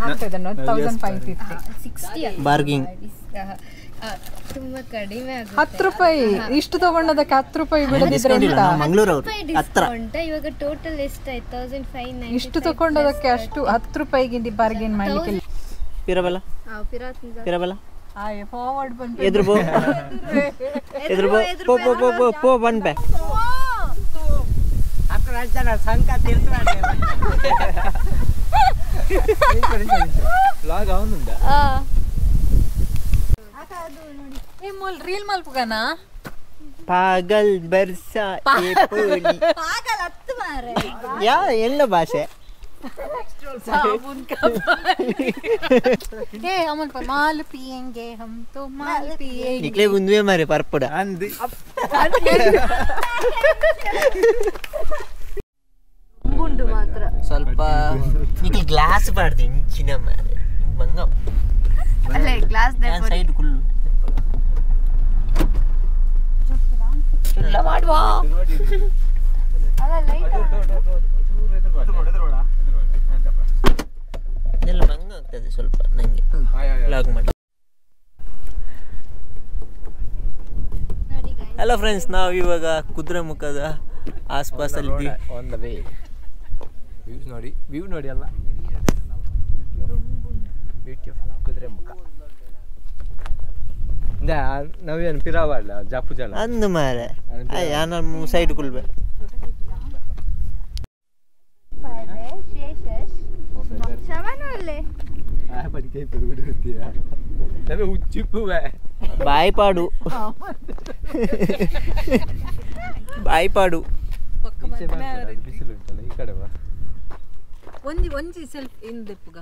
ಹಾಕ್ತಿದ್ದಾನೆ 1550 bargaining ತುಂಬಾ ಕಡಿಮೆ ಆಗುತ್ತೆ. 10 ರೂಪಾಯಿ ಇಷ್ಟು ತಗೊಂಡದಕ್ಕೆ 10 ರೂಪಾಯಿ ಬಿಡದಿದ್ರೆ ಮಂಗಳೂರು ಹತ್ರ. ಇವಾಗ ಟೋಟಲ್ ಎಷ್ಟಾಯ್ತು? 1590. ಇಷ್ಟು ತಗೊಂಡದಕ್ಕೆ ಅಷ್ಟು 10 ರೂಪಾಯಿಗೆ ಬಾರ್ಗೇನ್ ಮಾಡ್ಲಿಕ್ಕೆ ಪಿರಬಲ ಪಿರಬಲ ಫಾರ್ವರ್ಡ್ ಬಂತು. ಎದುರು ಬೋ ಎದುರು ಬೋ ಪೋ ಪೋ ಪೋ ಪೋ ಪೋ ಬನ್ ಬೇ లాగ్ అవునుందా ఏ మోల్ రీల్ మల్పుగానా ಪಾಗಲ್ ಬರ್ಸಾ ಏ ಪೋಲಿ ಪಾಗಲ್ ಹತ್ತು ಮಾರೆ ಯಾ ಎಲ್ಲ ಭಾಷೆ साबुन का पानी ए अमन पर माल पिएंगे हम तो माल पिएंगे निकले गुंदवे मारे परपड़ అంది ಗುಂಡು ಮಾತ್ರ ಸ್ವಲ್ಪ ನಿಕಿ ಗ್ಲಾಸ್ ಬಾಡ್ದು ಇಂಚಿನ ಮಾರೆ ಬಂಗ ಅಲ್ಲ ಗ್ಲಾಸ್ ದೇ ಸೈಡ್ ಕುಲ್ಲು ಚುಲ್ಲ ಮಾಡ್ವಾ ಅಲ್ಲ ಲೈಟ್ ಎಲ್ಲ ಬಂಗ ಆಗ್ತದೆ ಸ್ವಲ್ಪ ನಂಗೆ ಲಾಗ್ ಮಾಡಿ. ಹಲೋ ಫ್ರೆಂಡ್ಸ್, ನಾವು ಇವಾಗ ಕುದುರೆಮುಖದ ಆಸ್ಪಾಸಲ್ಲಿ ಇದ್ದೀವಿ. ಆನ್ ದ ವೇ ವ್ಯೂ ನೋಡಿ ಅಲ್ಲ ಬ್ಯೂಟಿ ಆಫ್ ಕುದುರೆಮುಖ. ನಾವೇನು ಪಿರಾವಲ್ಲ ಜಾಪು ಜನ ಅಂದು ಮಾರೆ ಯಾನ ಸೈಡ್ ಕುಲ್ಬೆ ಬಾಯ್ಪಾಡು ಬಾಯ್ಪಾಡು ಬಿಸಿಲು ಉಂಟಲ್ಲ ಈ ಕಡೆ ಬಾ. ಒಂಜಿ ಒಂಜಿ ಸೆಲ್ಫ್ ಇನ್ ದೆಪ್ಪುಗ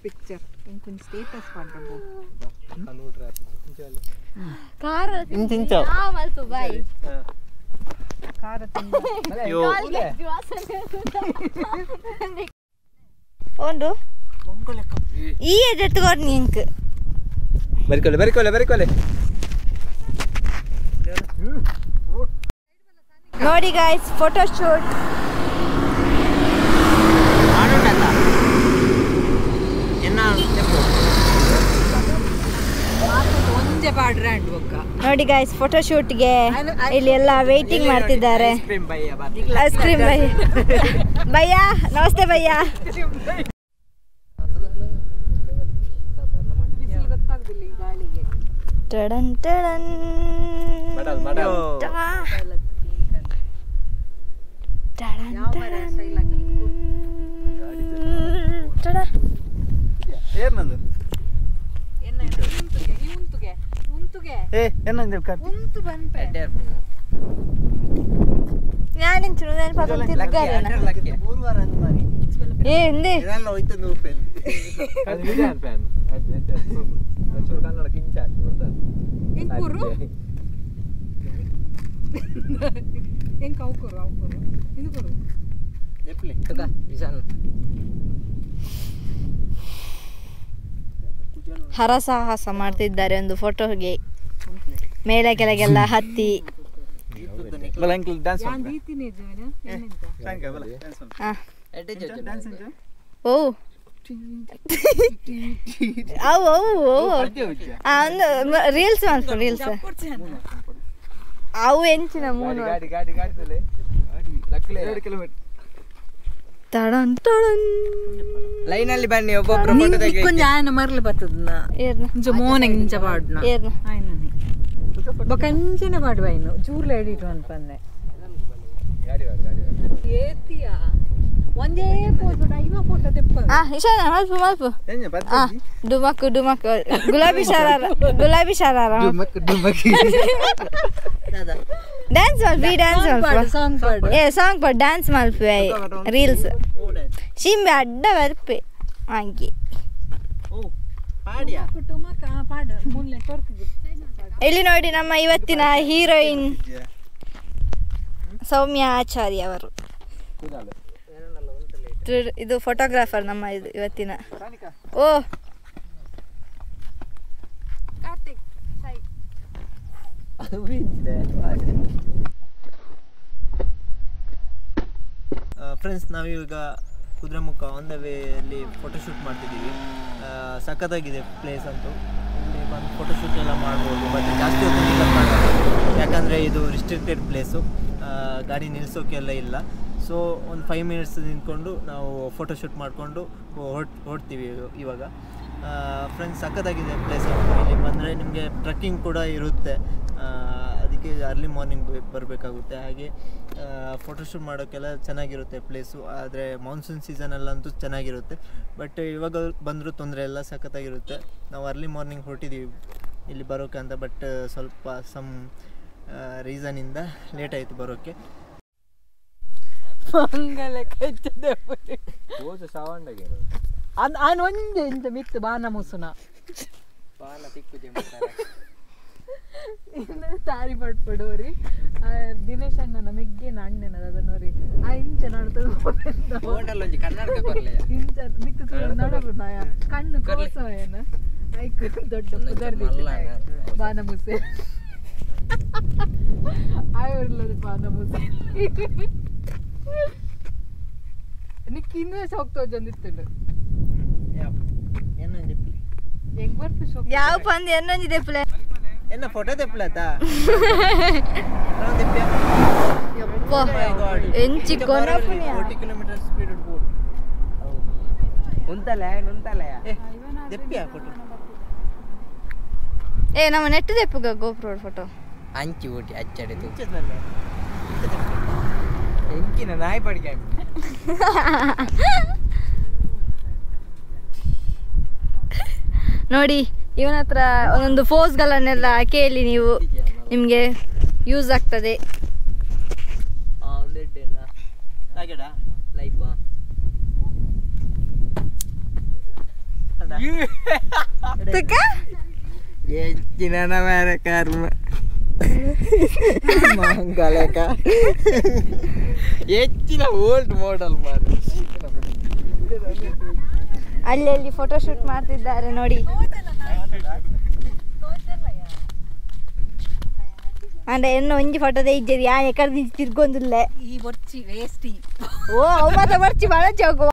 ಪಿಕ್ಚರ್ ಇಂಕೊಂಜಿ ಸ್ಟೇಟಸ್ ಮಾಡ್ಬೋದು ಕಾರ ಇಂಚಿಂಚವ್ ಮಲ್ಪು ಬಾಯ್ ಕಾರ ಒಂದು ಈ ಎತ್ಕೊಂಡು ನಿಂಕ್ ಬರಿಕೊಲೆ ನೋಡಿ ಗಾಯ್ಸ್, ಫೋಟೋ ಶೂಟ್. ನೋಡಿ ಗಾಯ್ಸ್, ಫೋಟೋ ಶೂಟ್ಗೆ ಇಲ್ಲಿ ಎಲ್ಲ ವೇಟಿಂಗ್ ಮಾಡ್ತಿದ್ದಾರೆ. ಐಸ್ ಕ್ರೀಮ್ ಭಯ್ಯ, ನಮಸ್ತೆ ಭಯ್ಯ. ಟಡನ್ ಟಡನ್ ಹರಸಾಹಸ ಮಾಡ್ತಿದ್ದಾರೆ ಒಂದು ಫೋಟೋಗೆ. ಮೇಲೆ ಕೆಳಗೆಲ್ಲ ಹತ್ತಿ ಓ ಅವು ಒಂದು ರೀಲ್ಸ್ ಮಾಡ್ಕೊ ರೀಲ್ಸ್ ಅವು ಎಂಚಿನ ಮೂನು ತಡನ್ ತಡನ್ ಲೈನಲ್ಲಿ ಬನ್ನಿ ಒಬ್ಬೊಬ್ರು ಫೋಟೋ ತೆಗಿ ಕೊಂಜ ಮರ್ಲಿ ಬರ್ತದನ್ನ ಇಂಚ ಮೋನೆಗ್ ಇಂಚ ಪಾಡ್ನ ಆಯ್ನನಿ ಬಕಂಚಿನ ಪಾಡುವ ಇನ್ನು ಚೂರ್ಲ ಎಡಿಟ್ ಅನ್ಪಂದೆ ಏತಿಯ ಒಂದೇ ಫೋಟೋ ಐವ ಫೋಟೋ ತೆಪ್ಪ ಇಶಾನ ಮಲ್ಪು ಮಲ್ಪು ಡುಮಕ್ ಡುಮಕ್ ಗುಲಾಬಿ ಶರಾರ ಡ್ಯಾನ್ಸ್ ಮಲ್ಪು ಡ್ಯಾನ್ಸ್ ಮಲ್ಪು ಸಾಂಗ್ ಪಾಡು ಡ್ಯಾನ್ಸ್ ಮಲ್ಪು ರೀಲ್ಸ್ ಶಿಂಬೆ ಅಡ್ಡ ಬರ್ಪೆ ಹಾಗೆ ಇಲ್ಲಿ ನೋಡಿ ನಮ್ಮ ಇವತ್ತಿನ ಹೀರೋಯಿನ್ ಸೌಮ್ಯ ಆಚಾರ್ಯ ಅವರು. ಇದು ಫೋಟೋಗ್ರಾಫರ್ ನಮ್ಮ ಇದು ಇವತ್ತಿನ. ಓ ಫ್ರೆಂಡ್ಸ್, ನಾವಿವಾಗ ಕುದುರೆಮುಖ ಆನ್ ದ ವೇ ಅಲ್ಲಿ ಫೋಟೋಶೂಟ್ ಮಾಡ್ತಿದ್ದೀವಿ. ಸಖತ್ತಾಗಿದೆ ಪ್ಲೇಸ್ ಅಂತೂ. ಇಲ್ಲಿ ಬಂದು ಫೋಟೋಶೂಟ್ ಎಲ್ಲ ಮಾಡ್ಬೋದು, ಬಟ್ ಜಾಸ್ತಿ ಹೊತ್ತು ನಿಲ್ಲಕ್ಕಾಗಲ್ಲ ಯಾಕಂದರೆ ಇದು ರಿಸ್ಟ್ರಿಕ್ಟೆಡ್ ಪ್ಲೇಸು, ಗಾಡಿ ನಿಲ್ಲಿಸೋಕೆಲ್ಲ ಇಲ್ಲ. ಸೊ ಒಂದು 5 ಮಿನಿಟ್ಸ್ ನಿಂತ್ಕೊಂಡು ನಾವು ಫೋಟೋಶೂಟ್ ಮಾಡಿಕೊಂಡು ಹೊರಡ್ತೀವಿ ಇವಾಗ. ಫ್ರೆಂಡ್ಸ್ ಸಖತ್ತಾಗಿದೆ ಪ್ಲೇಸ್. ಇಲ್ಲಿ ಬಂದರೆ ನಿಮಗೆ ಟ್ರೆಕ್ಕಿಂಗ್ ಕೂಡ ಇರುತ್ತೆ, ಅದಕ್ಕೆ ಅರ್ಲಿ ಮಾರ್ನಿಂಗ್ ಬರಬೇಕಾಗುತ್ತೆ. ಹಾಗೆ ಫೋಟೋಶೂಟ್ ಮಾಡೋಕ್ಕೆಲ್ಲ ಚೆನ್ನಾಗಿರುತ್ತೆ ಪ್ಲೇಸು. ಆದರೆ ಮಾನ್ಸೂನ್ ಸೀಸನಲ್ಲಂತೂ ಚೆನ್ನಾಗಿರುತ್ತೆ, ಬಟ್ ಇವಾಗ ಬಂದರೂ ತೊಂದರೆ ಇಲ್ಲ, ಸಖತ್ತಾಗಿರುತ್ತೆ. ನಾವು ಅರ್ಲಿ ಮಾರ್ನಿಂಗ್ ಹೊರಟಿದ್ದೀವಿ ಇಲ್ಲಿ ಬರೋಕ್ಕೆ ಅಂತ, ಬಟ್ ಸ್ವಲ್ಪ ಸಮ್ ರೀಸನಿಂದ ಲೇಟ್ ಆಯಿತು ಬರೋಕ್ಕೆ. ఆయన ಒಂದೇ ಇಂತ ಮಿತ್ತು ಬಾನ ಮುಸುನ ತಾರಿ ಪಡ್ಪಡೋರಿ ದಿನೇಶ್ ಅಣ್ಣನ ಮೆಗ್ಗಿನ ಅಣ್ಣನ ಅದನ್ನೋರಿ ಆ ಇಂಚ ನಡ್ತದ ಇಂಚ ಮಿತ್ತು ನಡಬ ಕಣ್ಣು ಕೋಸವ ಏನ ಐಕ್ ದೊಡ್ಡ ಪುದರ್ದಿ ಬಾನ ಮುಸೆ ಆಯವ್ರಲ್ಲದು ಬಾನ ಮುಸೆ ನಿಕ್ ಇನ್ನೂ ಹೋಗ್ತಾ ಜಂದಿತ್ತು ಹೆಂಗ್ ಬರ್ತು ಯಾವ ಪಂದ್ ಏನೊಂದು ದೆಪ್ಪಲೆ ಎನ್ನ ಫೋಟೋ ದೆಪ್ಪಲತ್ತ ಯಪ್ಪ ಎಂಚಿ ಕೊನಪುನಿಯ 40 ಕಿಲೋಮೀಟರ್ ಸ್ಪೀಡ್ ಇಡ್ಬೋದು. ಉಂತಲೆ ದೆಪ್ಪಿಯಾ ಫೋಟೋ ಏ ನಮ್ಮ ನೆಟ್ ದೆಪ್ಪುಗ ಗೋಪ್ರೋ ಫೋಟೋ ಅಂಚಿ ಊಟಿ ಅಚ್ಚಡಿತು ಎಂಕಿನ ನಾಯಿ ಪಡಿಕೆ ನೋಡಿ ಇವನ ಹತ್ರ ಒಂದೊಂದು ಫೋಸ್ಗಳನ್ನೆಲ್ಲ ಕೇಳಿ ನೀವು, ನಿಮಗೆ ಯೂಸ್ ಆಗ್ತದೆ. ಹೆಚ್ಚಿನ ಮೇರೆ ಕರ್ಮ ಮಂಗಲಕ ಹೆಚ್ಚಿನ ಓಲ್ಡ್ ಮಾಡೆಲ್ ಮಾಡ ಅಲ್ಲಿ ಫೋಟೋಶೂಟ್ ಮಾಡ್ತಿದ್ದಾರೆ ನೋಡಿ. ಅಂದ್ರೆ ಎನ್ನು ಒಂಜಿ ಫೋಟೋ ತೆಗಿದ್ದೀರಿ ಯಾ ಎಕಡೆ ತಿರ್ಗೊಂದಿಲ್ಲ ಈ ಬರ್ಚಿ ವೇಸ್ಟಿ ಓ ಅವು ಮಾತ್ರ ಬರ್ಚಿ ಬಳಚಿ ಹೋಗುವ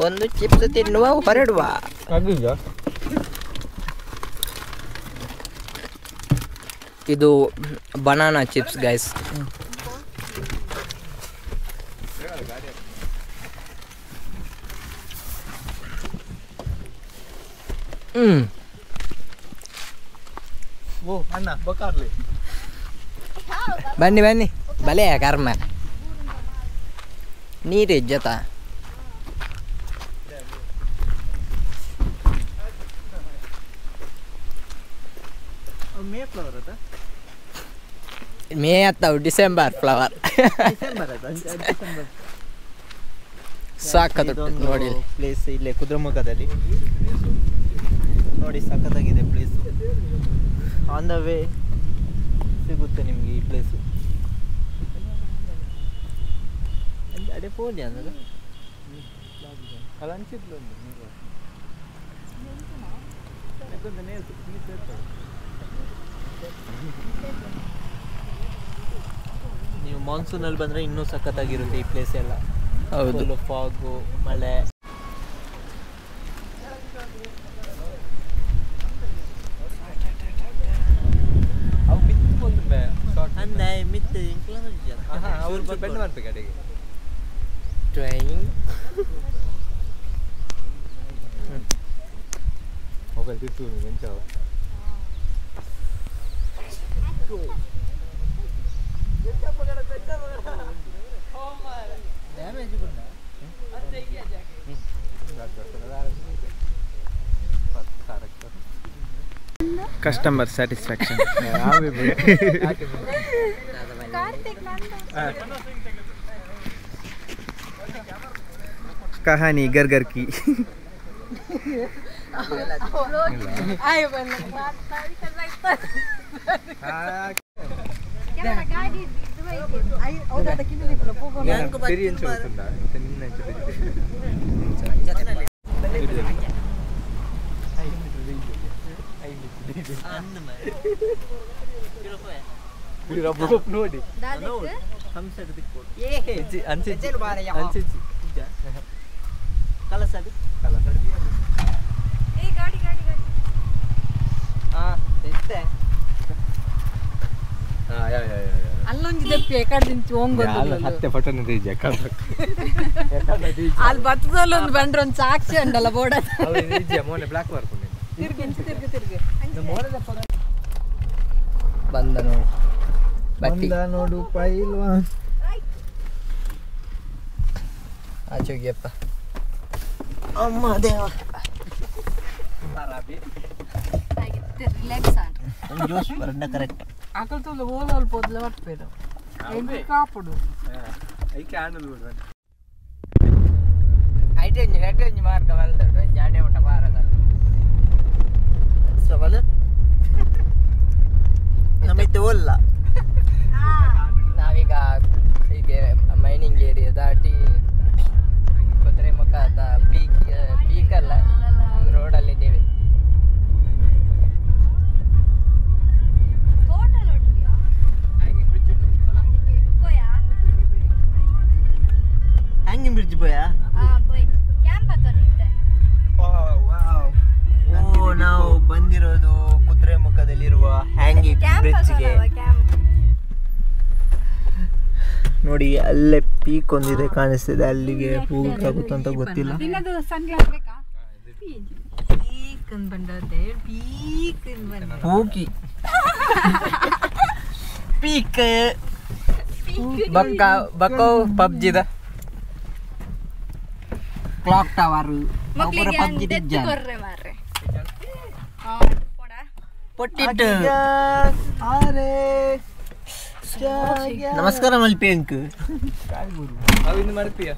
ಒಂದು ಚಿಪ್ಸ್ ತಿನ್ನುವ ಹೊರಡುವ. ಇದು ಬನಾನಾ ಚಿಪ್ಸ್ ಗೈಸ್. ಓ ಅಣ್ಣ ಬಕಾರ್ಲಿ ಬನ್ನಿ ಬನ್ನಿ ಬಲೆ ಕರ್ಮ ನೀರು ಜೊತ ಮೇ ಫ್ಲವರ್ ಅದ ಮೇ ಅತ್ತವು ಡಿಸೆಂಬರ್ ಫ್ಲವರ್ ಡಿಸೆಂಬರ್ ಅದ ಡಿಸೆಂಬರ್ ಸಾಕತ್ತು ನೋಡಿ ಪ್ಲೇಸ್ ಇಲ್ಲೇ ಕುದುರೆಮುಖದಲ್ಲಿ ನೋಡಿ, ಸಖತ್ತಾಗಿದೆ ಪ್ಲೇಸು. ಆನ್ ದ ವೇ ಸಿಗುತ್ತೆ ನಿಮಗೆ ಈ ಪ್ಲೇಸು. ಅದೇ ಫೋನ್ ಅಂದ್ರೆ ಅಲ್ಲ ಅನ್ಸಿದ್ಲು ನೀವು ಮಾನ್ಸೂನಲ್ಲಿ ಬಂದರೆ ಇನ್ನೂ ಸಖತ್ತಾಗಿರುತ್ತೆ ಈ ಪ್ಲೇಸ್ ಎಲ್ಲ. ಹೌದು, ಫಾಗು, ಮಳೆ. ಅವು ಮಿತ್ಕೊಂಡು ಅಂದೆ ಮಿತ್ತು ಅವ್ರು ಬೆಂಡ್ ಮಾಡ್ಬೇಕು ಅಡಿಗೆ ಟ್ರೈನ್ ಮೊಬೈಲ್ ತಿರ್ತು ಮೆಂಚಾವ ಡ್ಯಾಮೇಜ್ ಕೂಡ ಕಸ್ಟಮರ್ ಸ್ಯಾಟಿಸ್ಫ್ಯಾಕ್ಷನ್ कहानी घर घर की ನೋಡಿ ಕಲಸಡಿ ಅಲ್ಲೊಂದು ದಪ್ಪಿ ಎಕಡೆ ನಿಂತು ಹೋಗೋದು ಹತ್ತೆ ಪಟನೆ ದೀಜ ಅಲ್ಲಿ ಬತ್ತದಲ್ಲಿ ಒಂದು ಬಂದ್ರೆ ಒಂದು ಸಾಕ್ಷಿ ಉಂಟಲ್ಲ ಬೋರ್ಡ್ ಮೋನೆ ಬ್ಲಾಕ್ ಮಾಡ್ಕೊಂಡು ತಿರ್ಗಿ ಬಂದ ನೋಡು ಬತ್ತಿ ನೋಡು ಪೈಲ್ವಾನ್ ಆಚೋಗಿಯಪ್ಪ ಅಮ್ಮ ದೇವ ಜ್ಯೂಸ್ ಬರಂಡ ಕರೆಕ್ಟ್ ಅಕಲ್ತಲ್ಲ ಓಲೋಲ್ ಪೋದ್ಲ ಬರ್ತೇವೆ ಎಂಗಿ ಕಾಪುಡು ಐಕೆ ಆನಲ್ ಬಿಡ್ರ ಐಟೆಂಜಿ ಮಾರ್ಗ ಬಲ್ದಡು ಜಾಡೆ ಊಟ ಬಾರದಲ್ಲ ಸವಾಲು ನಮಗೆ ಓಲ್ಲ ನಾವೀಗ ಹೀಗೆ ಮೈನಿಂಗ್ ಏರಿಯಾ ದಾಟಿ ಕುದುರೆಮುಖ ಪೀಕ್ ಅಲ್ಲ ರೋಡಲ್ಲಿ ಇದ್ದೀವಿ. ಹ್ಯಾಂಗಿಂಗ್ ಬ್ರಿಡ್ಜ್ ಬೋಯಾ ಓ ನಾವು ಬಂದಿರೋದು ಕುದುರೆಮುಖದಲ್ಲಿರುವ ಹ್ಯಾಂಗಿಂಗ್ ಬ್ರಿಡ್ಜ್ಗೆ. ನೋಡಿ ಅಲ್ಲೇ ಪೀಕ್ ಒಂದಿದೆ ಕಾಣಿಸ್ತಿದೆ, ಅಲ್ಲಿಗೆ ಹೋಗಕ್ಕಾಗುತ್ತ ಅಂತ ಗೊತ್ತಿಲ್ಲ. ಹೋಗಿ ಪೀಕ್ ಬಕ್ಕೋ ಪಬ್ಜಿದ ಕ್ಲಾಕ್ ಟವರ್ ಪಬ್ಜಿ ಪೊಟ್ಟಿಟ್ಟು ನಮಸ್ಕಾರ ಮಲ್ಪಿ ಅಂಕ್ ಅವಿಂದ ಮಾಡ್ತೀಯ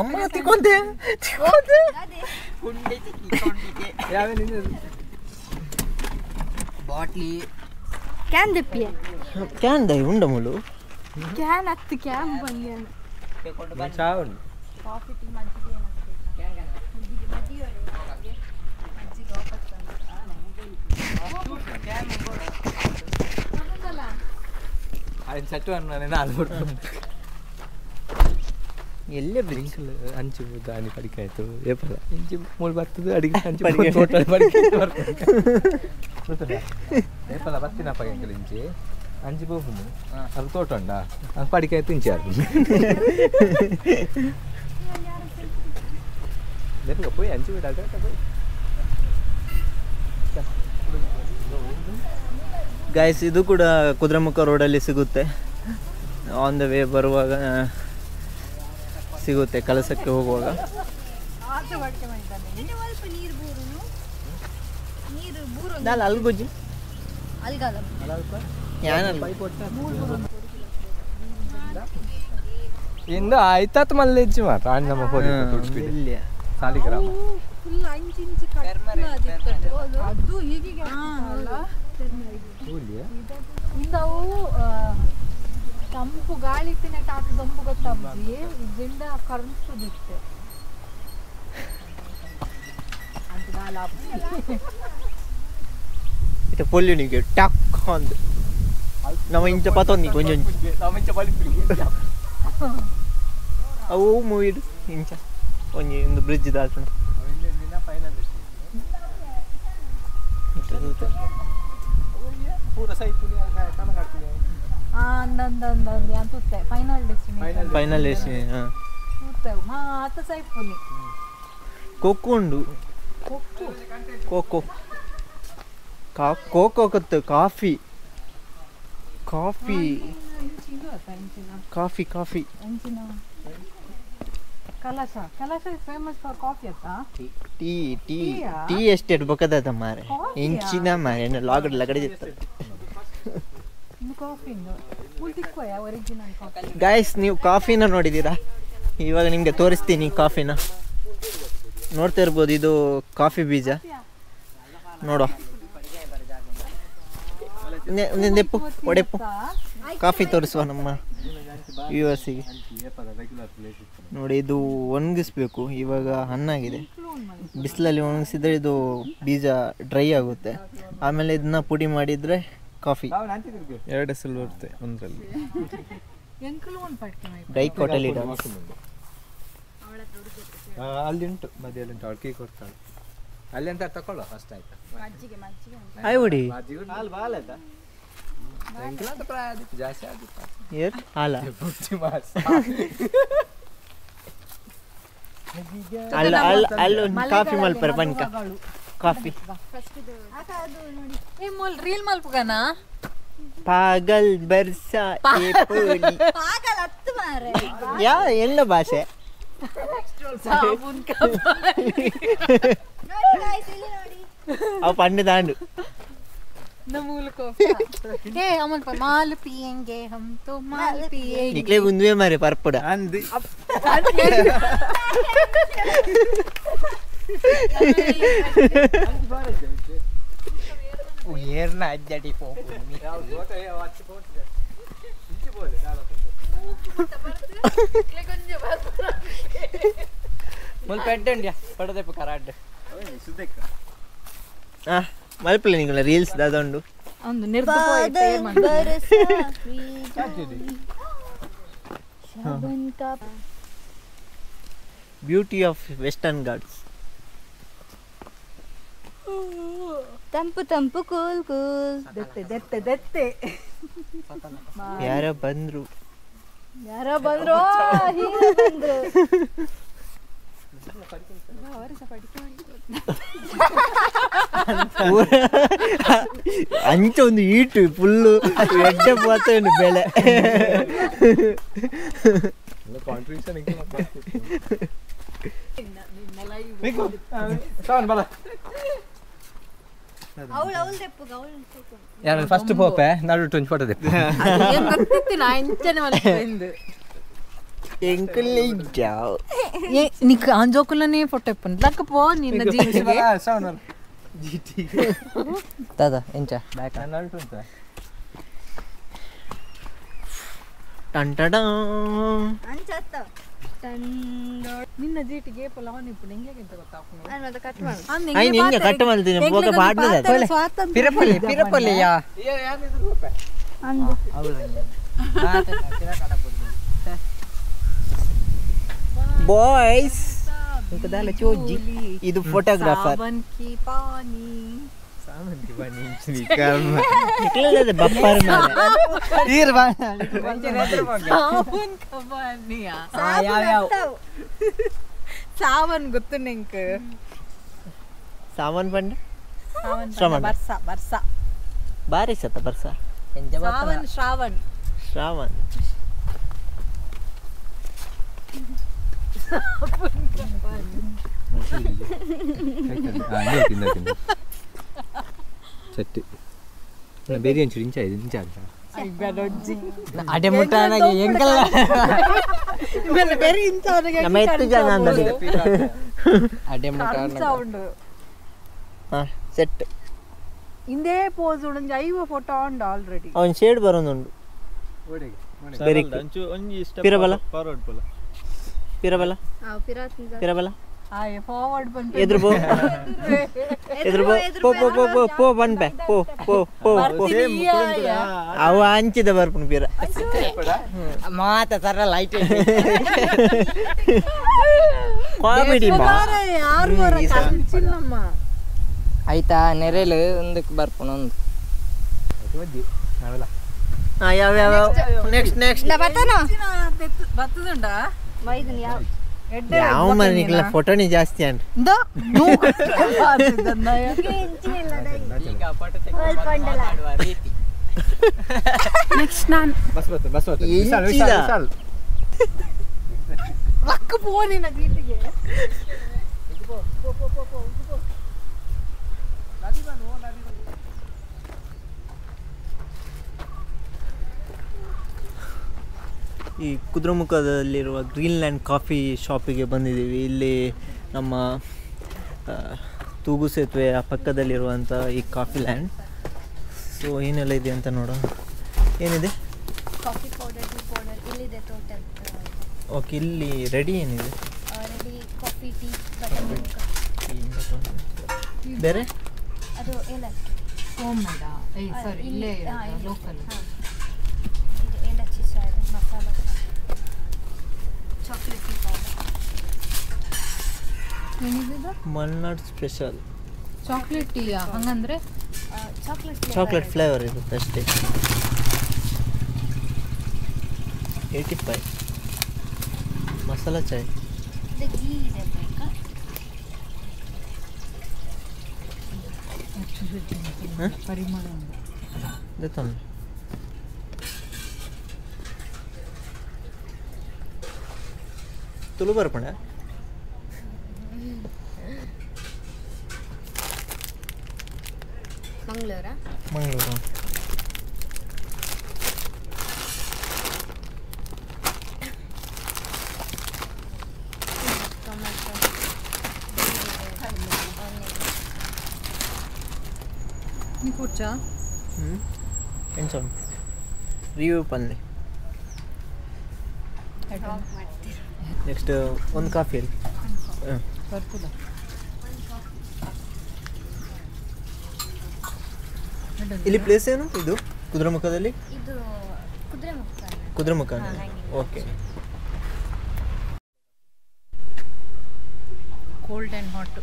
ಅಮ್ಮ ತಿಕ್ಕೊಂಡೆ ಬಾಟ್ಲಿ ಕ್ಯಾನ್ ದಪ್ಪಿಯ ಕ್ಯಾನ್ ದೈ ಉಂಡ ಮುಳು ಕ್ಯಾನ್ ಹತ್ತು ಕ್ಯಾನ್ ಬಂದ ಚಾವಣಿ ఆయన చెట్టు అన్నా అలబడుతుంది ಎಲ್ಲೇ ಬ್ರಿಡ್ಜ್ ಅಂಚು ದಾನಿ ಪಡಿಕಾಯ್ತು ಏಪಲ್ಲ ಇಂಚು ಮೂಳು ಬರ್ತದೆ ಅಡಿಗೆ ಅಂಚು ಏಪಲ್ಲ ಬತ್ತಿನಪ್ಪ ಎಂಕಲ್ ಇಂಚಿ ಅಂಚಿ ಹೋಗುದು ಅದು ತೋಟ ಉಂಡ ಅದು ಪಡಿಕಾಯ್ತು ಇಂಚಾರು ಲೇಪಗ పోయి ಅಂಚು ಬಿಡಾಗ ಗೈಸ್ ಇದು ಕೂಡ ಕುದುರೆಮುಖ ರೋಡಲ್ಲಿ ಸಿಗುತ್ತೆ. ಆನ್ ದ ವೇ ಬರುವಾಗ ಸಿಗುತ್ತೆ, ಕಲಸಕ್ಕೆ ಹೋಗುವಾಗ. ಅಲ್ಗುಜಿ ಇಂದು ಆಯ್ತಾತ್ ಮಲ್ಲಿ ಹೆಚ್ಚು ಮಾತ್ರ ಅಣ್ಣ ನಮ್ಮ ಹೋಗಿ ಸಾಲಿಗ್ರಾಮ ಅದು ಹೀಗೆ ಇಂದವು ತಂಪು ಗಾಳಿ ತಿನ್ನಕ್ಕೆ ಆಟ ತಂಪು ಗೊತ್ತಾಗ್ತಿ ಇದರಿಂದ ಕರ್ಮಿಸೋದಿತ್ತೆ ಅಂತ ಗಾಲ ಇಟ್ಟು ಪೊಲ್ಯೂನಿಗೆ ಟಕ್ ಅಂದ್ ನಮ್ಮ ಇಂಚ ಪತ್ತೊಂದು ಕೊಂಚ ಅವು ಮೂವಿಡು ಇಂಚ ಒಂದು ಬ್ರಿಡ್ಜ್ ದಾಟ ಅಂತುತ್ತೆ ಫೈನಲ್ ಡೆಸ್ಟಿನೇಷನ್ ಫೈನಲ್ ಡೆಸ್ಟಿನೇಷನ್ ಮಾತ ಸೈಪುನಿ ಕೊಕ್ಕು ಉಂಡು ಕೋಕೋ ಕೋಕೋ ಕತ್ತು coffee coffee coffee coffee Kalasa Kalasa is famous for coffee ಅತ್ತ ಟೀ ಟೀ ಟೀ ಎಸ್ಟೇಟ್ ಬಕ್ಕದ ಮಾರೆ ಇಂಚಿನ ಮಾರೆ ಲಾಗಡ್ ಲಗಡೆ ಗೈಸ್ ನೀವು ಕಾಫಿನ ನೋಡಿದ್ದೀರಾ? ಇವಾಗ ನಿಮಗೆ ತೋರಿಸ್ತೀನಿ ಕಾಫಿನ. ನೋಡ್ತಾ ಇರ್ಬೋದು, ಇದು ಕಾಫಿ ಬೀಜ ನೋಡೋ. ನೆಪ್ಪು ಒಡೆಪ್ಪು ಕಾಫಿ ತೋರಿಸುವ ನಮ್ಮ ವ್ಯೂವರ್ಸಿಗೆ. ನೋಡಿ, ಇದು ಒಣಗಿಸ್ಬೇಕು, ಇವಾಗ ಹಣ್ಣಾಗಿದೆ. ಬಿಸಿಲಲ್ಲಿ ಒಣಗಿಸಿದ್ರೆ ಇದು ಬೀಜ ಡ್ರೈ ಆಗುತ್ತೆ. ಆಮೇಲೆ ಇದನ್ನ ಪುಡಿ ಮಾಡಿದರೆ ಕಾಫಿ. 2 ಹೆಸರು ಬರುತ್ತೆ ಒಂದರಲ್ಲಿ. ಡ್ರೈ ಕೊಟಲಿ ಅಲ್ಲಿ ಉಂಟು ಮಧ್ಯದಲ್ಲಿ ಉಂಟು, ಅವಳು ಕೀ ಕೊಡ್ತಾಳೆ ಅಲ್ಲಿ ಅಂತ ತಕೊಳ್ಳೋ ಫಸ್ಟ್ ಆಯ್ತು. ಆಯ್ ಹೊಡಿ ಜಾಸ್ತಿ ಆಗುತ್ತೆ ಹಾಲ ಅಲ್ಲೊಂದು ಕಾಫಿ ಮಲ್ಪರೆ ಬನ್ಕ ಕಾಫಿ ರೀಲ್ ಮಲ್ಪಗನ ಪಾಗಲ್ ಬರ್ಸಾ ಯಾ ಎಲ್ಲ ಭಾಷೆ ಅವು ಪಂಡು ತಾಂಡು ಮಾಲ್ ಪಿಯೆಂಗೆ ಹಮ್ ತೋ ಮಾಲ್ ಪಿಯೆಂಗೆ ಇಕ್ಲೆ ಗುಂದುವೆ ಮಾರೆ ಪರ್ಪುಡ ಅಂದಿ ಏರ್ನ ಅಜ್ಜಡಿ ಪೋಪು ಮುಲ್ಪ ಎಡ್ಡಂಡ್ಯಾ ಪಡದೆಪ್ಪ ಕರಾಡ್ ಮಲ್ಪಲೆ ನಿಂಗಳ ರೀಲ್ಸ್ ದಾದೊಂಡು ಒಂದು ನಿರ್ದ ಬ್ಯೂಟಿ ಆಫ್ ವೆಸ್ಟರ್ನ್ ಘಾಟ್ಸ್. ತಂಪು ತಂಪು ಕೂಲ್ ಕೂಲ್ ದೆತ್ತೆ ಯಾರೋ ಬಂದ್ರು ಯಾರೋ ಬಂದ್ರು ಹೀರೋ ಬಂದ್ರು ಅಂಚ ಒಂದು ಈಟು ಫುಲ್ಲು ಎಡ್ಡೆ ಪೋತೇನು ಬೆಳೆ ಕಾಂಟ್ರಿಬ್ಯೂಷನ್ ಯಾರು ಫಸ್ಟ್ ಪೋಪೆ ನಡು ಟೊಂಚ್ ಫೋಟೋ ತೆಪ್ಪ నీకు ఆంజోకులనే ఫోటో ఇప్పండి లేకపో నిన్న జీటీకి దాదా ఎంచా బ్యాక్ నడుటుంటా ಟಂಟಡಾ ಅಂಚತ್ತ ನಿನ್ನ ಜೀಟಿಗೆ ಪಲಾವನ್ ಇಪ್ಪು ನಿಂಗೆ ಎಂತ ಗೊತ್ತಾಗ್ತದೆ ನಾನು ಅದು ಕಟ್ ಮಾಡು ಐ ನಿಂಗೆ ಕಟ್ ಮಾಡ್ತೀನಿ ಹೋಗ ಬಾಡ್ನದ ಪಿರಪಲ್ಲಿ ಪಿರಪಲ್ಲಿಯಾ ಯಾನಿದ್ರು ಪೋಪೆ ಅಂದು ಬಾಯ್ಸ್ ఇంకదాల చోజి ಇದು ಫೋಟೋಗ್ರಾಫರ್ ಸಾವನ್ ಕಿ ಪಾನಿ ಸಾಮಂತಿ ಬನ್ನಿ ಇಂಚಿನಿ ಕರ್ಮ ಇಕ್ಲದ ಬಪ್ಪರ್ ಮಾರೆ తీర్ బా ಸಾವನ್ ಕಬಾನಿಯಾ ಸಾವನ್ ಗೊತ್ತು ನಿಂಗೆ ಸಾವನ್ ಬಂಡ ಸಾವನ್ ಬರ್ಸ ಬರ್ಸ ಬಾರಿ ಸತ ಬರ್ಸ ಸಾವನ್ ಶ್ರಾವಣ್ ಶ್ರಾವಣ್ ಸೆಟ್ ಬೇರೆ ಇಂಚು ಇಂಚ ಇದು ಇಂಚ ಅಂತ అడే ముట్టానకి ఎంకల్ ಬೇರೆ ಇಂಚವರಿಗೆ ನಮ್ಮ ಎತ್ತು ಜನ ಅಂದಲ್ಲಿ అడే ముట్టాన ಸೌಂಡ್ ಸೆಟ್ ಇಂದೇ ಪೋಸ್ ಉಂಜ ಐವ ಫೋಟೋ ಉಂಡು ಆಲ್ರೆಡಿ ಅವನ್ ಶೇಡ್ ಬರೋದುಂಡು ಬೇರೆ ಪಿರಬಲ ಪಿರಬಲ ಪಿರಬಲ ಆಯ್ ಫಾರ್ವರ್ಡ್ ಬಂತು ಎದುರು ಬೋ ಎದುರು ಬೋ ಪೋ ಪೋ ಪೋ ಪೋ ಬನ್ ಬೆ ಪೋ ಪೋ ಪೋ ಅವ ಅಂಚಿದ ಬರ್ಪುನ್ ಪಿರ మాత సర లైట్ ಕಾಮಿಡಿ ಬಾ ಯಾರು ಚಿನ್ನಮ್ಮ ಆಯ್ತಾ ನೆರೆಲು ಒಂದಕ್ಕೆ ಬರ್ಪುಣ ಒಂದು ಯಾವ ಯಾವ ನೆಕ್ಸ್ಟ್ ನೆಕ್ಸ್ಟ್ ಬತ್ತನೋ ಬತ್ತದುಂಡ ವೈದನ್ ಯಾವ ಯಾವ ಮನೆ ನಿಕ್ಲ ಫೋಟೋನೇ ಜಾಸ್ತಿ ಅನ್ ನೆಕ್ಸ್ಟ್ ನಾನು ಬಸ್ ಬತ್ತು ವಿಶಾಲ್ ವಿಶಾಲ್ ವಿಶಾಲ್ ಲಕ್ಕ ಪೋನಿನ ಗೀಟಿಗೆ ಈ ಕುದ್ರೆಮುಖದಲ್ಲಿರುವ ಗ್ರೀನ್ಲ್ಯಾಂಡ್ ಕಾಫಿ ಶಾಪಿಗೆ ಬಂದಿದ್ದೀವಿ. ಇಲ್ಲಿ ನಮ್ಮ ತೂಗು ಸೇತುವೆಯ ಪಕ್ಕದಲ್ಲಿರುವಂಥ ಈ ಕಾಫಿ ಲ್ಯಾಂಡ್. ಸೊ ಏನೆಲ್ಲ ಇದೆ ಅಂತ ನೋಡೋಣ. ಏನಿದೆ? ಕಾಫಿ ಪೌಡರ್ ಟೀ ಪೌಡರ್ ಇಲ್ಲಿದೆ ಟೋಟಲ್. ಓಕೆ, ಇಲ್ಲಿ ರೆಡಿ ಏನಿದೆ? Ready coffee tea butter milk ಬೇರೆ ಅದು ಏಲಕ್ಕಿ. ಹೋಮ್ ಮೇಡಾ ಸಾರಿ ಇಲ್ಲೇ ಲೋಕಲ್. ಇದು ಏಲಕ್ಕಿ ಸಹ ಇದೆ, ಮಸಾಲ ಸಹ. Chocolate tea powder. ಏನಿದು? ಮಲ್ನಾಡ್ ಸ್ಪೆಷಲ್ ಚಾಕ್ಲೇಟ್ ಟೀಯಾ? ಹಂಗಂದ್ರೆ ಚಾಕ್ಲೇಟ್ ಫ್ಲೇವರ್ ಇರುತ್ತೆ ಅಷ್ಟೇ. 85 ಮಸಾಲಾ ಚಾಯ್. ಇದು ಘೀ ಇದೆ ಬೇಕಾ? ಪರಿಮಳ ಗೊತ್ತೊಂದು ತುಳು ಬರ್ಪಣ ಮಂಗಳೂರಾ? ಮಂಗಳೂರು. ನೀ ಕೂರ್ಚಾ? ಏನು ರಿವ್ಯೂ ಪಲ್ಲೆ. ನೆಕ್ಸ್ಟ್ ಒಂದು ಕಾಫಿ ಅಲ್ಲಿ. ಬರ್ತದ ಇಲ್ಲಿ ಪ್ಲೇಸ್ ಏನು ಇದು ಕುದುರೆಮುಖದಲ್ಲಿ? ಇದು Kudremukh. Kudremukh okay. Cold and hot.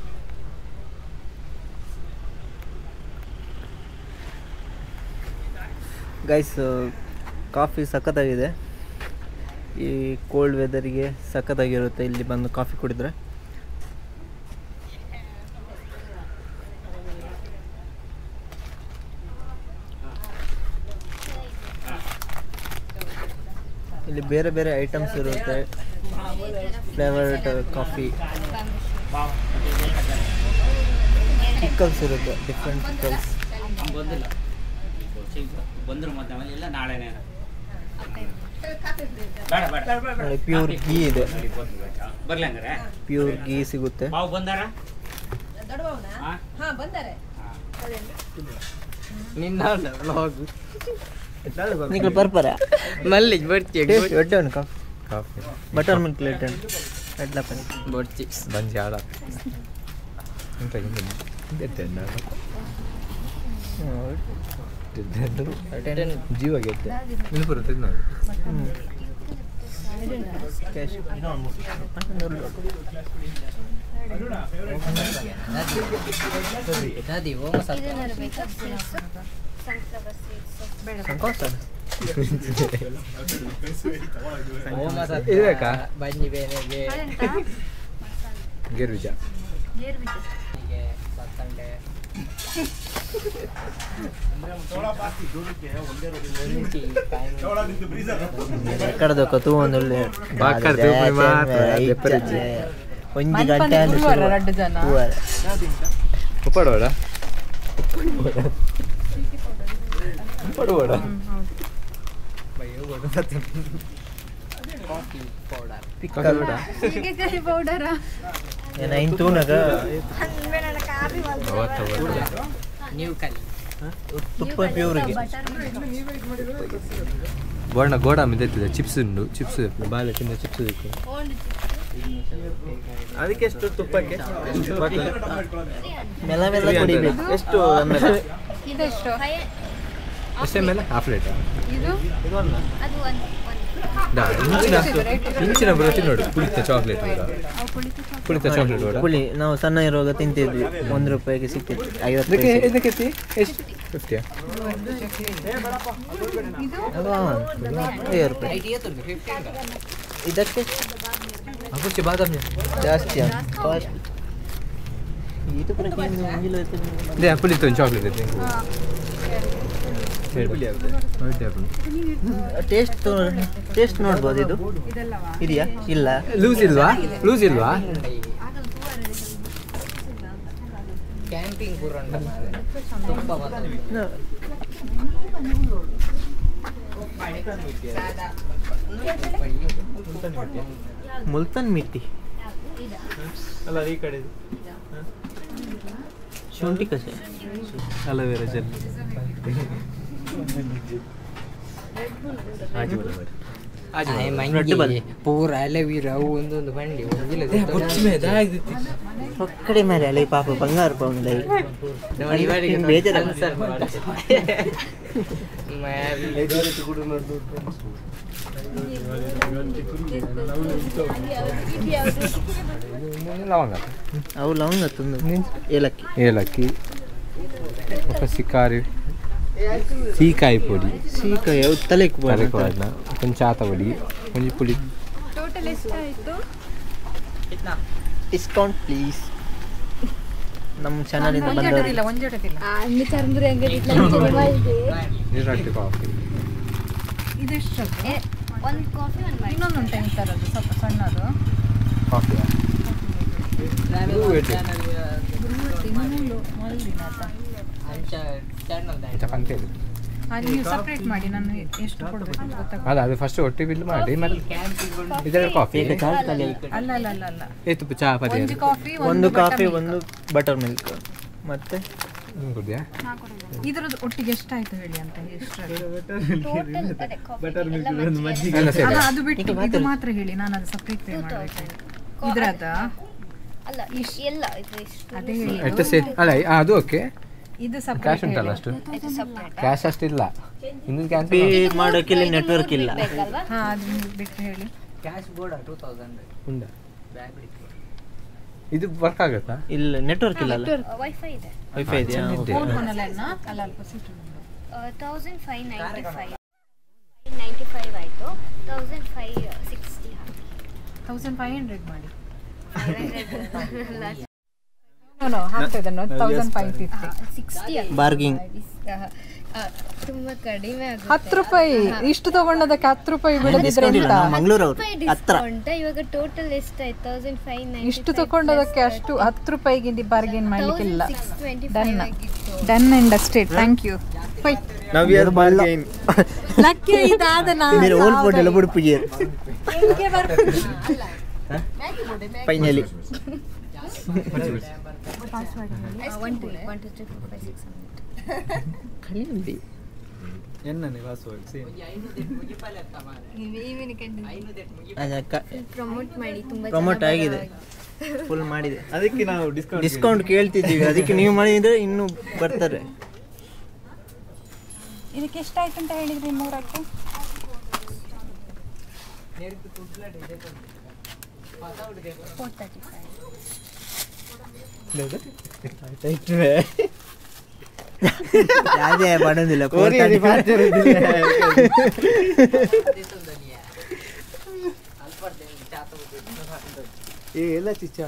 Guys coffee ಸಖತ್ತಾಗಿದೆ. ಈ ಕೋಲ್ಡ್ ವೆದರಿಗೆ ಸಖತ್ತಾಗಿರುತ್ತೆ ಇಲ್ಲಿ ಬಂದು ಕಾಫಿ ಕುಡಿದ್ರೆ. ಇಲ್ಲಿ ಬೇರೆ ಬೇರೆ ಐಟಮ್ಸ್ ಇರುತ್ತೆ. ಫ್ಲೇವರ್ಡ್ ಕಾಫಿ, ಪಿಕಲ್ಸ್ ಇರುತ್ತೆ, ಡಿಫ್ರೆಂಟ್ ಪಿಕಲ್ಸ್. ನೋಡಿ ಪ್ಯೂರ್ ಗೀ ಇದೆ, ಪ್ಯೂರ್ ಗೀ ಸಿಗುತ್ತೆ. ನಿಖಿಲ್ ಪರ್ಪರ మళ్ళీ బొర్చి ಒಡ್ಡವನು ಕಾಫಿ ಕಾಫಿ ಬಟರ್ ಮಿಲ್ಕ್ ಲೇಟನ್ ಎಡ್ಲ ಪನಿ బొర్చి ಬಂಜಿ ಆಡ ಜೀವ ಗೆದ್ದೆ ಇನ್ನು ಬರುತ್ತೆ ನೋಡಿ. ಕ್ಯಾಶ್ అది ఓమ సత్ ಇದನ್ನ ಬೇಕಾ? Sunflower seeds. ಸಂಕೋಚ ఓమ సత్ ಇರ್ಬೇಕಾ? ಬನ್ನಿ ಬೇನೆಗೆ ಗೇರು ಬೀಜ ಸತ್ತಂಡೆ ಕಡದೊಕ್ಕ ತೂ ಒಂದೊಳ್ಳೆ ಬಾಕರ್ ತೂಪಿ ಮಾತ್ರ ದೆಪ್ಪರಿಜ್ಜಿ ಒಂಜಿ ಗಂಟೆ ರಡ್ಡು ಜನ ಉಪ್ಪಡೋಡ ಉಪ್ಪಡೋಡ ಕಾಫಿ ಪೌಡರ್ ಪಿಕ್ಕಲ್ಡ ಸೀಗೆಕಾಯಿ ಪೌಡರ ಏನ ಇಂತೂನಗ ನೀವು ಕಲಿ ತುಪ್ಪ ಪ್ಯೂರಿಗೆ ಗೋಡ ಗೋಡ ಮಿದೆತ್ತಿದೆ ಚಿಪ್ಸ್ ಉಂಡು ಚಿಪ್ಸ್ ಬಾಲೆ ತಿನ್ನ ಚಿಪ್ಸ್ ಬೇಕು ಅದಕ್ಕೆ ಎಷ್ಟು ತುಪ್ಪಕ್ಕೆ ಮೆಲ್ಲ ಮೆಲ್ಲ ಕುಡಿಬೇಕು. ಎಷ್ಟು ಇದೆಷ್ಟು? ಎಷ್ಟೇ ಮೇಲೆ ಹಾಫ್ ಲೀಟ ಇದು ಅದು ಒಂದು ಇಂಚಿನ ಬರುತ್ತೆ ನೋಡಿ ಪುಳಿತ ಚಾಕ್ಲೇಟ್ ಪುಳಿತ ಚಾಕ್ಲೇಟ್ ಕೂಡ ಪುಳಿ ನಾವು ಸಣ್ಣ ಇರುವಾಗ ತಿಂತಿದ್ವಿ, ₹1 ಸಿಕ್ತಿತ್ತು. 50 ಇದಕ್ಕೆ ಎಷ್ಟು 50 ₹50 ಇದಕ್ಕೆ ಅಗಸ್ತ್ಯ ಬಾದಾಮಿ ಜಾಸ್ತಿ ಕಾಸ್ಟ್. ಇದು ಪ್ರತಿ ಪುಳಿತ ಒಂದು ಚಾಕ್ಲೇಟ್ ಐತೆ ಟೇಸ್ಟ್ ನೋಡ್ಬೋದು. ಇದು ಇದೆಯಾ? ಇಲ್ಲ, ಲೂಸ್ ಇಲ್ವಾ? ಲೂಸ್ ಇಲ್ವಾ? ಕ್ಯಾಂಪಿಂಗ್ ಪೂರಂಡ ತುಂಬ ಮುಲ್ತಾನ್ ಮಿಟ್ಟಿ ಅಲ್ಲ ಈ ಕಡೆ ಶುಂಠಿ ಕಷಾಯ, ಅಲೋವೆರಾ ಜೆಲ್. ಪೂರ ಅಲವೀರ ಅವು ಒಂದೊಂದು ಬಂಡಿ ಒಕ್ಕಡೆ ಮಾರಿ ಅಲ್ಲ ಪಾಪ ಬಂಗಾರ ಪೌಂಡ್ ಬೇಜಾರ ಲವಂಗ ಅವು ಲವಂಗ ತಂದು ಏಲಕ್ಕಿ ಏಲಕ್ಕಿ ಸಿಕಾರಿ ಸೀಕಾಯಿ ಪೊಡಿ ಸೀಕಾಯಿ ತಲೆಕ್ ತಲೆಕೋಡನ ಕೊಂಚ ಆತ ಪೊಡಿ ಒಂಜಿ ಪುಡಿ ಟೋಟಲ್ ಎಷ್ಟಾಯಿತು? ಡಿಸ್ಕೌಂಟ್ ಪ್ಲೀಸ್ ನಮ್ಮ ಚಾನಲಿಂದ ಬಂದವರು ಅన్ని ಚರ್ಮುರಿ ಅಂಗಡಿ ನೀರಟ್ಟಿ ಕಾಫಿ ಇದೆಷ್ಟು ಒಂದು ಕಾಫಿ ಒಂದು ಮಾಡಿ ಇನ್ನೊಂದು ಉಂಟು ಎಂಥರದ್ದು ಸ್ವಲ್ಪ ಸಣ್ಣದು ಕಾಫಿ ಪಂತೇಳಿ ನೀವು ಸಪ್ರೇಟ್ ಮಾಡಿ ನಾನು ಎಷ್ಟು ಕೊಡಬೇಕು ಗೊತ್ತಾಗ ಅಲ್ಲ ಅದು ಫಸ್ಟ್ ಒಟ್ಟಿ ಬಿಲ್ ಮಾಡಿ ಮತ್ತೆ ಇದೆರಡು ಕಾಫಿ ಅಲ್ಲ ಅಲ್ಲ ಅಲ್ಲ ಅಲ್ಲ ಏತು ಚಹಾ ಪದಿ ಒಂದು ಕಾಫಿ ಒಂದು ಬಟರ್ ಮಿಲ್ಕ್ ಮತ್ತೆ ಕುಡಿಯಾ ಇದ್ರದ್ದು ಒಟ್ಟಿಗೆ ಎಷ್ಟಾಯ್ತು ಹೇಳಿ ಅಂತ ಎಲ್ಲ ಸೇರಿ ಅದು ಬಿಟ್ಟು ಇದು ಮಾತ್ರ ಹೇಳಿ ನಾನು ಅದು ಸಪ್ರೇಟ್ ಪೇ ಮಾಡಬೇಕು ಇದ್ರದ ಅಲ್ಲ ಎಲ್ಲ ಇದು ಎಷ್ಟು ಅದೇ ಹೇಳಿ ಎಷ್ಟು ಸೇ ಅಲ್ಲ ಅದು ಓಕೆ ಇದು ಕ್ಯಾಶ್ ಸಪ್ರೇಟ್ ಉಂಟಲ್ಲ ಅಷ್ಟು ಇದು ಸಪ್ರೇಟ್ ಕ್ಯಾಶ್ ಅಷ್ಟಿಲ್ಲ ಇನ್ನೊಂದು ಪೇ ಕ್ಯಾನ್ಸಲ್ ಮಾಡೋಕೆ ಇಲ್ಲಿ ನೆಟ್ವರ್ಕ್ ಇಲ್ಲ ಬೇಕಲ್ವಾ? ಹಾ ಅದು ಬಿಟ್ಟು ಹೇಳಿ ಕ್ಯಾಶ್ ಬೋರ್ಡ್ 2000 ಉಂಡ ಬ್ಯಾಗ್ ಬಿಟ್ಟು ಇದು ವರ್ಕ್ ಆಗುತ್ತಾ ಇಲ್ಲ ನೆಟ್ವರ್ಕ್ ಇಲ್ಲ ಅಲ್ಲ ವೈಫೈ ಇದೆ ವೈಫೈ ಇದೆಯಾ ಫೋನ್ ಫೋನಲ್ಲ ಅಲ್ಲ ಅಲ್ಪ ಸೀಟು 1595 95 ಆಯಿತು 1560 1500 ಮಾಡಿ 500 ಹಾಕ್ತಾ ಇದನ್ನು 1550 60 ಬಾರ್ಗಿಂಗ್ ತುಂಬಾ ಕಡಿಮೆ ಆಗುತ್ತೆ 10 ರೂಪಾಯಿ ಇಷ್ಟು ತಗೊಂಡದಕ್ಕೆ 10 ರೂಪಾಯಿ ಬಿಡದಿದ್ರೆ ಡಿಸ್ಕೌಂಟ್ ಇಲ್ಲ ಎಂತ ನಾವು ಮಂಗಳೂರು ಅವರು ಹತ್ರ ಡಿಸ್ಕೌಂಟ್ ಇವಾಗ ಟೋಟಲ್ ಎಷ್ಟಾಯ್ತು 1590 ಇಷ್ಟು ತಗೊಂಡದಕ್ಕೆ ಅಷ್ಟು 10 ರೂಪಾಯಿಗೆ ಬಾರ್ಗೇನ್ ಮಾಡ್ಲಿಕ್ಕಿಲ್ಲ 625 ಡನ್ ಆಗಿತ್ತು ಡನ್ ಅಂಡ್ ಅಷ್ಟೇ ಥ್ಯಾಂಕ್ ಯು ನಾವು ಯಾರು ಬಾರ್ಗೈನ್ ಲಕ್ಕಿ ಇದಾದ मेरे ओल पोट ಎಲ್ಲ ಬುಡುಪಿಗೆ ಫೈನಲಿ 1 2 1 2 3 4 5 6 ಕಲಿಯುಂಡಿ ಪ್ರಮೋಟ್ ಮಾಡಿ ತುಂಬಾ ಪ್ರಮೋಟ್ ಆಗಿದೆ ಫುಲ್ ಮಾಡಿದೆ ಅದಕ್ಕೆ ನಾವು ಡಿಸ್ಕೌಂಟ್ ಕೇಳ್ತಿದ್ದೀವಿ ಅದಕ್ಕೆ ನೀವು ಮಾಡಿದ್ರೆ ಇನ್ನೂ ಬರ್ತಾರೆ ಇದಕ್ಕೆ ಎಷ್ಟಾಯ್ತು ಅಂತ ಹೇಳಿದ್ರಿ ಮೂರಕ್ಕೆ ಯಾವ್ದೇ ಮಾಡೋದಿಲ್ಲ ಎಲ್ಲ ಚಿಚ್ಚ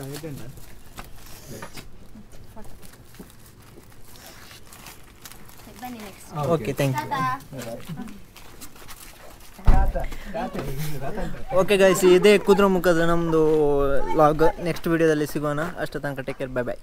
ಬನ್ನಿ next okay thank you okay guys ಇದೇ ಕುದುರೆಮುಖದ ನಮ್ಮದು ಲಾಗ್ ನೆಕ್ಸ್ಟ್ ವಿಡಿಯೋದಲ್ಲಿ ಸಿಗೋಣ ಅಷ್ಟು ತನಕ ಟೇಕ್ ಕೇರ್ ಬೈ ಬಾಯ್